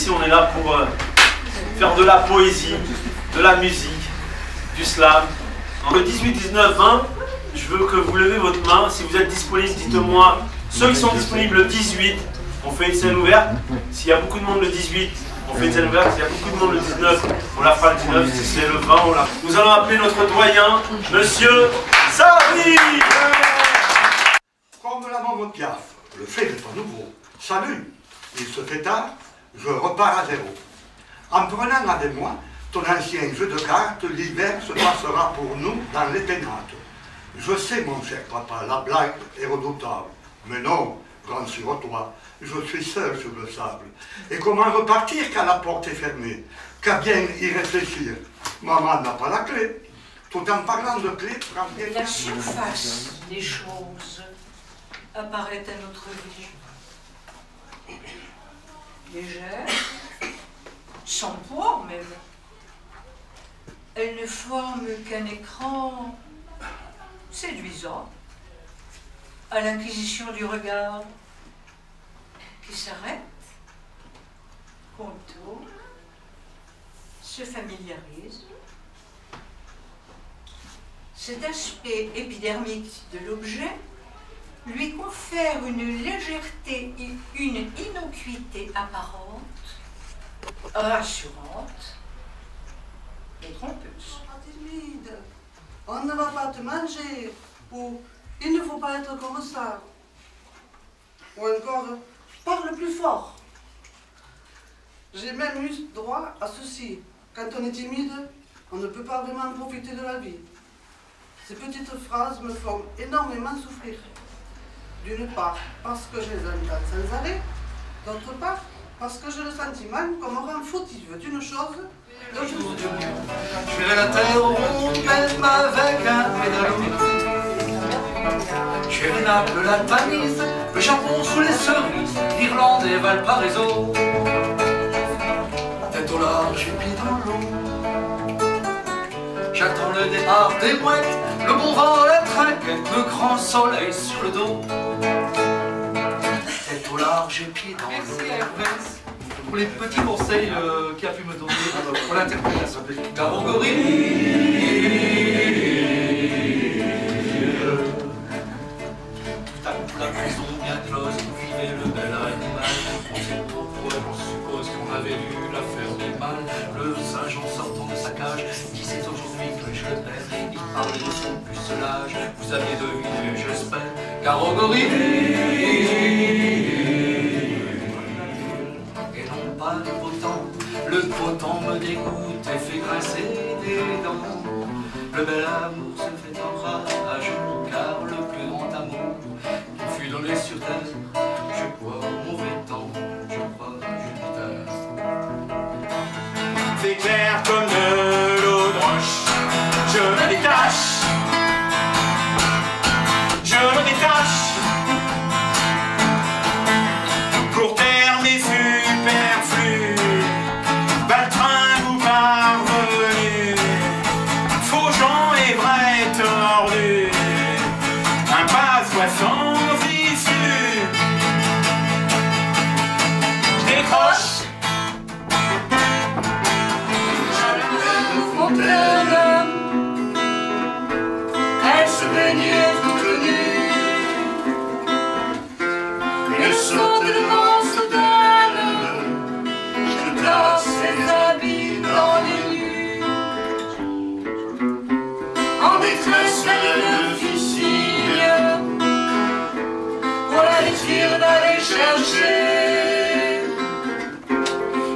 ici, on est là pour faire de la poésie, de la musique, du slam. Le 18, 19, 20, je veux que vous levez votre main. Si vous êtes disponible, dites-moi. Ceux qui sont disponibles le 18, on fait une scène ouverte. S'il y a beaucoup de monde le 18, on fait une scène ouverte. S'il y a beaucoup de monde le 19, on la fera le 19. Si c'est le 20, on la... Nous allons appeler notre doyen, Monsieur Sabri. Comme la maman Piaf, le fait n'est pas nouveau. Salut, il se fait tard, je repars à zéro. En prenant avec moi ton ancien jeu de cartes, l'hiver se passera pour nous dans les pénates. Je sais, mon cher papa, la blague est redoutable. Mais non, rassure-toi, je suis seul sur le sable. Et comment repartir quand la porte est fermée? Qu'à bien y réfléchir. Maman n'a pas la clé. Tout en parlant de clé, prends bien la surface des choses apparaît à notre vue. Légère, sans poids même. Elle ne forme qu'un écran séduisant à l'inquisition du regard qui s'arrête, contourne, se familiarise. Cet aspect épidermique de l'objet lui confère une légèreté et une innocuité apparente, rassurante et trompeuse. Timide, on ne va pas te manger, ou il ne faut pas être comme ça. Ou encore, parle plus fort. J'ai même eu droit à ceci. Quand on est timide, on ne peut pas vraiment profiter de la vie. Ces petites phrases me font énormément souffrir. D'une part, parce que je les entends sans arrêt. D'autre part, parce que j'ai le sentiment qu'on me rend fautive d'une chose. Je ferai la terre ronde même avec un pédalo. J'irai Naples, la Tamise, le Japon sous les cerises, l'Irlande et Valparaiso. Tête au large et pied dans l'eau. J'attends le départ des mouettes, le bon vent, la trinquette, le grand soleil sur le dos. Tête au large et pied dans l'eau. Merci Hermès pour les petits conseils qu'il a pu me donner pour l'interprétation. La prison bien close, vous vivez le bel animal. On sait pourquoi, on suppose qu'on avait vu l'affaire des mâles. Le singe en sortant de sa cage disait aujourd'hui que je le perds. Il parlait de son pucelage, vous aviez deviné, j'espère. Garogori. Et non pas le beau temps, le beau temps me dégoûte et fait grincer des dents. Le bel amour se fait orage, car le plus grand amour qui fut donné sur terre, je crois au mauvais temps, je crois à Jupiter. C'est clair comme de l'eau de roche, je me détache, je me détache. Pour terre mes superflus, baltringue ou parvenu, faux gens et vrais tordus, un pas sans issue. Je décroche. Elle se baignait toute nue. Une sorte de monstre d'âne jeta ses habits dans les nues. En détresse, elle fit signe pour la dire d'aller chercher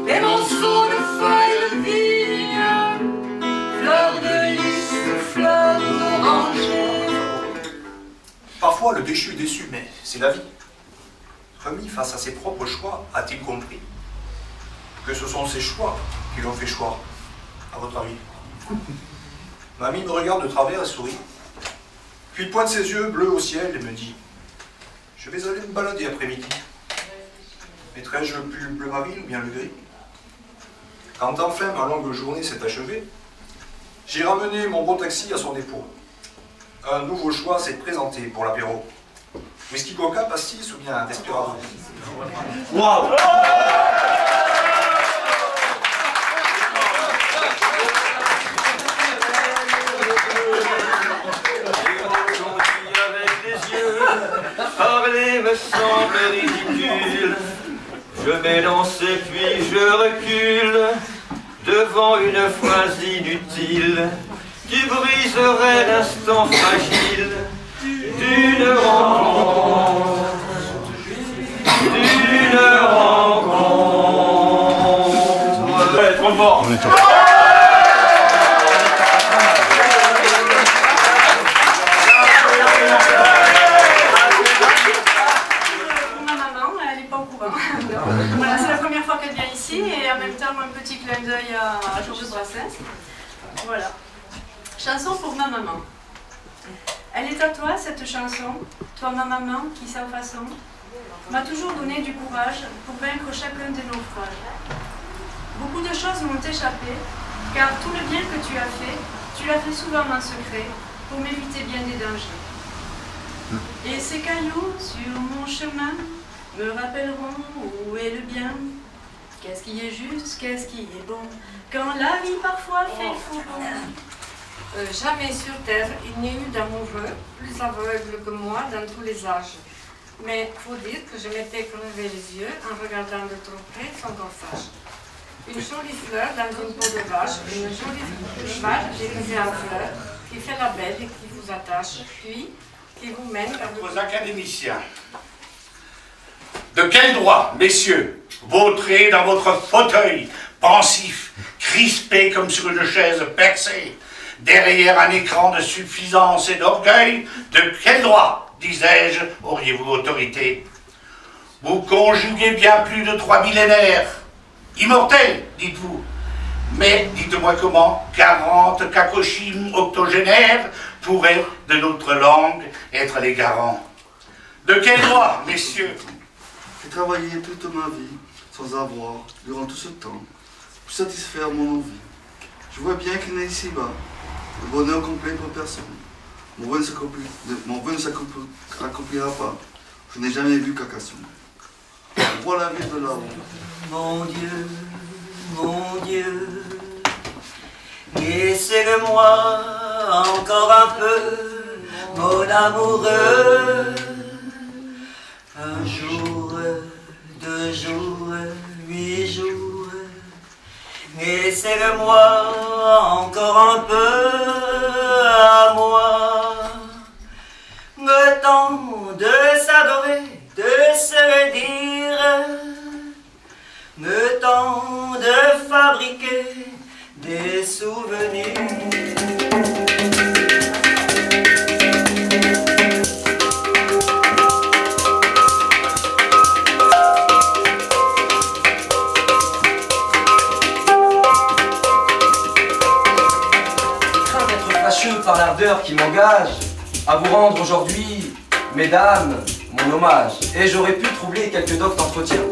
des morceaux de feuilles de vigne, fleurs de lys, fleurs d'oranger. Parfois, le déchu est déçu, mais c'est la vie. Remis face à ses propres choix, a-t-il compris que ce sont ses choix qui l'ont fait choix, à votre avis? Mamie me regarde de travers et sourit, puis pointe ses yeux bleus au ciel et me dit « Je vais aller me balader après-midi. Mettrai-je le pull bleu marine ou bien le gris ?» Quand enfin ma longue journée s'est achevée, j'ai ramené mon beau taxi à son dépôt. Un nouveau choix s'est présenté pour l'apéro. Whisky Coca, pastis ou bien Desperado? Waouh! ridicule. Je m'élance et puis je recule devant une phrase inutile qui briserait l'instant fragile d'une rencontre. D'une rencontre. Ouais, trop fort. Voilà, c'est la première fois qu'elle vient ici et en même temps un petit clin d'œil à Georges Brassens. Voilà. Chanson pour ma maman. Elle est à toi cette chanson, toi ma maman qui sans façon m'a toujours donné du courage pour vaincre chacun des naufrages. Beaucoup de choses m'ont échappé car tout le bien que tu l'as fait souvent en secret pour m'éviter bien des dangers. Et ces cailloux sur mon chemin me rappelleront où est le bien, qu'est-ce qui est juste, qu'est-ce qui est bon, quand la vie parfois fait faux bon. Jamais sur terre il n'y a eu d'amoureux plus aveugle que moi dans tous les âges. Mais faut dire que je m'étais crevé les yeux en regardant de trop près son corsage. Une jolie fleur dans une peau de vache, une jolie vache déguisée en fleur, qui fait la belle et qui vous attache, puis qui vous mène vers Aux académiciens. De quel droit, messieurs, vautrez dans votre fauteuil, pensif, crispé comme sur une chaise percée, derrière un écran de suffisance et d'orgueil, de quel droit, disais-je, auriez-vous autorité? Vous conjuguez bien plus de 3 millénaires. Immortels, dites-vous. Mais dites-moi comment 40 Kakoshim octogénaires pourraient, de notre langue, être les garants. De quel droit, messieurs? J'ai travaillé toute ma vie sans avoir, durant tout ce temps, pour satisfaire mon envie. Je vois bien qu'il n'est ici-bas le bonheur complet pour personne. Mon vœu ne s'accomplira pas. Je n'ai jamais vu Carcassonne. Je vois la ville de là-haut. Mon Dieu, laissez-le-moi encore un peu, mon amoureux. Un jour, 2 jours, 8 jours, laissez-le-moi encore un peu à moi. Le temps de s'adorer, de se dire, le temps de fabriquer des souvenirs. Par l'ardeur qui m'engage à vous rendre aujourd'hui, mesdames, mon hommage. Et j'aurais pu troubler quelques doctes entretiens.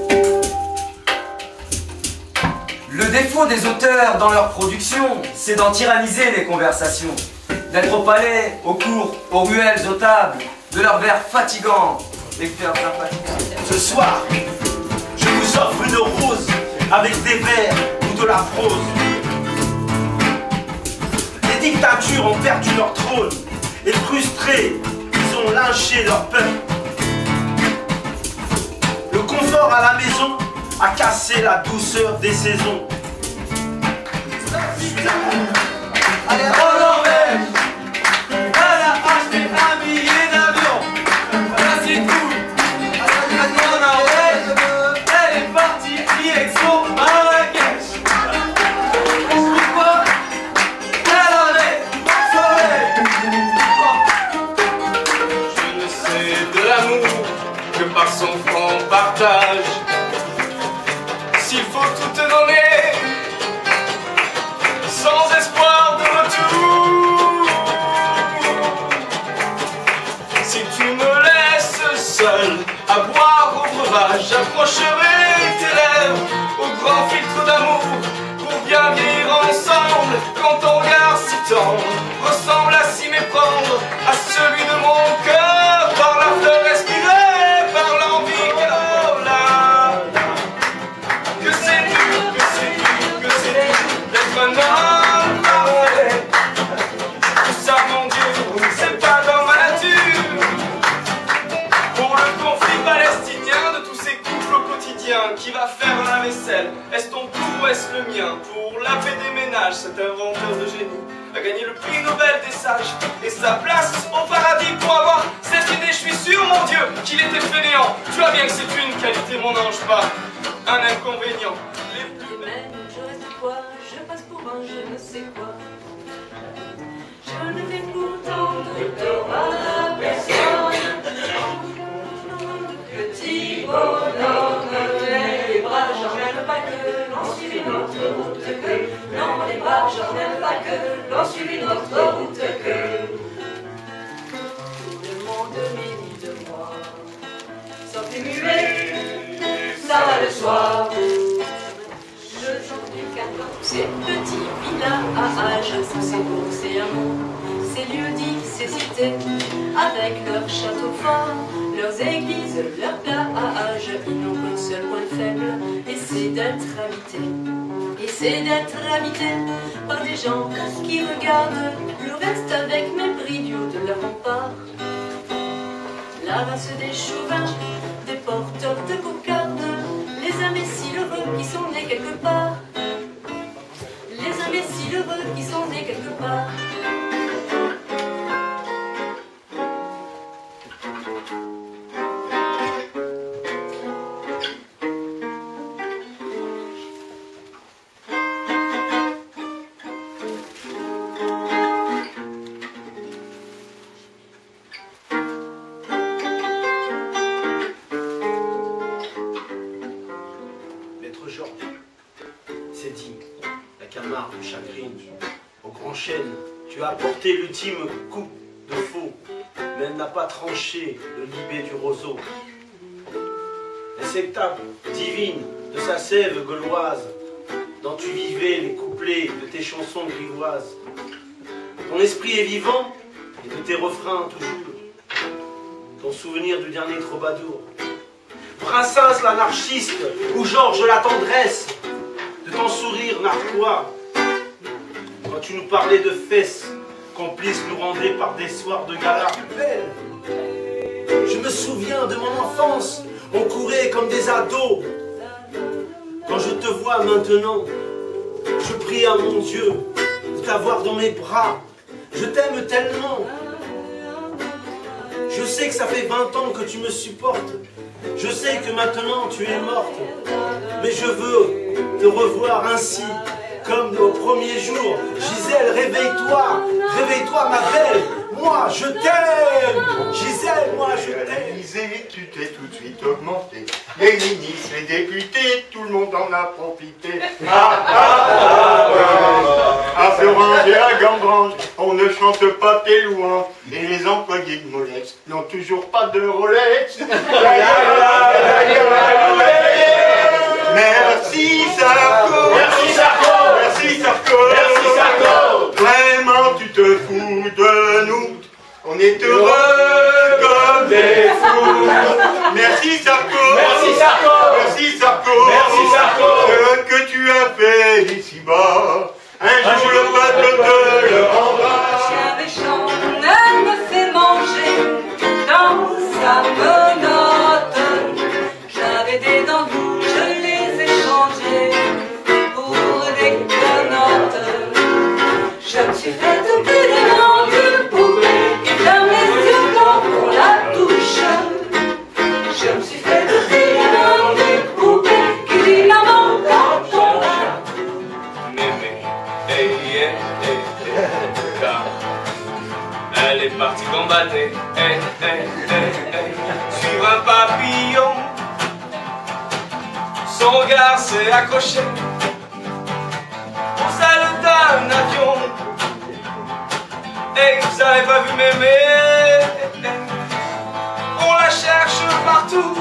Le défaut des auteurs dans leur production, c'est d'en tyranniser les conversations, d'être au palais, aux cours, aux ruelles, aux tables, de leurs vers fatigants, lecteurs sympathiques. Ce soir, je vous offre une rose avec des vers ou de la prose. Les dictatures ont perdu leur trône et frustrés, ils ont lynché leur peuple. Le confort à la maison a cassé la douceur des saisons. Allez, en Norvège, elle a acheté un billet d'avion. Voilà, c'est tout. En Norvège, elle est partie direction Marrakech. Pourquoi? Elle avait soleil. Je ne sais de l'amour que par son franc partage. S'il faut tout te donner, sans espoir de retour. Si tu me laisses seul à boire au breuvage, j'approcherai tes lèvres au grand filtre d'amour pour bien vivre ensemble. Quand ton regard si tendre ressemble à s'y méprendre à celui de mon cœur, par la fleur respirée, par l'envie que là, que c'est dur, que c'est belle. Est-ce ton tour ou est-ce le mien? Pour la paix des ménages, cet inventeur de génie a gagné le prix Nobel des sages et sa place au paradis. Pour avoir cette idée, je suis sûr, mon Dieu, qu'il était fainéant. Tu vois bien que c'est une qualité, mon ange, pas un inconvénient. Les même, je reste quoi? Je passe pour un je ne sais quoi. Je ne fais pourtant de tort à personne. Petit bonhomme, les bras, j'en aime pas que l'on suive notre route que. Non, les bras, j'en aime pas que l'on suive notre route que. Le monde médit de moi. Sortez muet, ça va le soir. Je chante du canot. Ces petits villas à âge, ces bourgs, ces hameaux, ces lieux-dits, ces cités, avec leurs châteaux forts, leurs églises, leurs plages, ils n'ont qu'un seul point faible, et c'est d'être habité. Et c'est d'être habité par des gens qui regardent le reste avec mépris du haut de leur rempart. La race des chauvins, des porteurs de cocarde, les imbéciles heureux qui sont nés quelque part. Les imbéciles heureux qui sont nés quelque part. Maître Georges, c'est dit, la Camargue chagrine, au grand chêne, tu as apporté l'ultime coup de faux, mais elle n'a pas tranché le libé du roseau. L'acceptable, divine, de sa sève gauloise, dont tu vivais les couplets de tes chansons grivoises. Ton esprit est vivant, et de tes refrains toujours, ton souvenir du dernier troubadour. Princesse l'anarchiste, ou Georges la tendresse, de ton sourire narquois, quand tu nous parlais de fesses, complices nous rendaient par des soirs de gala. Belle, je me souviens de mon enfance, on courait comme des ados. Quand je te vois maintenant, je prie à mon Dieu de t'avoir dans mes bras. Je t'aime tellement. Je sais que ça fait 20 ans que tu me supportes. Je sais que maintenant tu es morte. Mais je veux te revoir ainsi, comme au premier jour. Gisèle, réveille-toi. Réveille-toi, ma belle. Moi, je t'aime. Gisèle, moi, je t'aime. L'Élysée, tu t'es tout de suite augmenté. Les ministres, les députés, tout le monde en a profité. À Florence et à Gambrange, on ne chante pas tes louanges. Et les employés de Molex n'ont toujours pas de Rolex. Merci Sarko. Merci Sarko. Merci Sarko. Merci Sarko. Vraiment, tu te fous de nous. On est heureux comme des fous. Merci Sarko. Merci Sarko. Merci Sarko. Merci Sarko. Ce que tu as fait ici-bas, un jour le peuple te le rendra. Chien méchant ne me fait manger dans sa menotte. J'avais des dents, je les ai changées pour des granottes. Je me suis fait tout plus de langue poupée qui ferme les yeux blancs pour la touche. Je me suis fait tout plus de langue poupée qui dit maman quand on va. Mémé, car elle est partie combattre, suivre un papillon. Son regard s'est accroché aux ailes d'un avion. Et vous avez pas vu Mémé, on la cherche partout.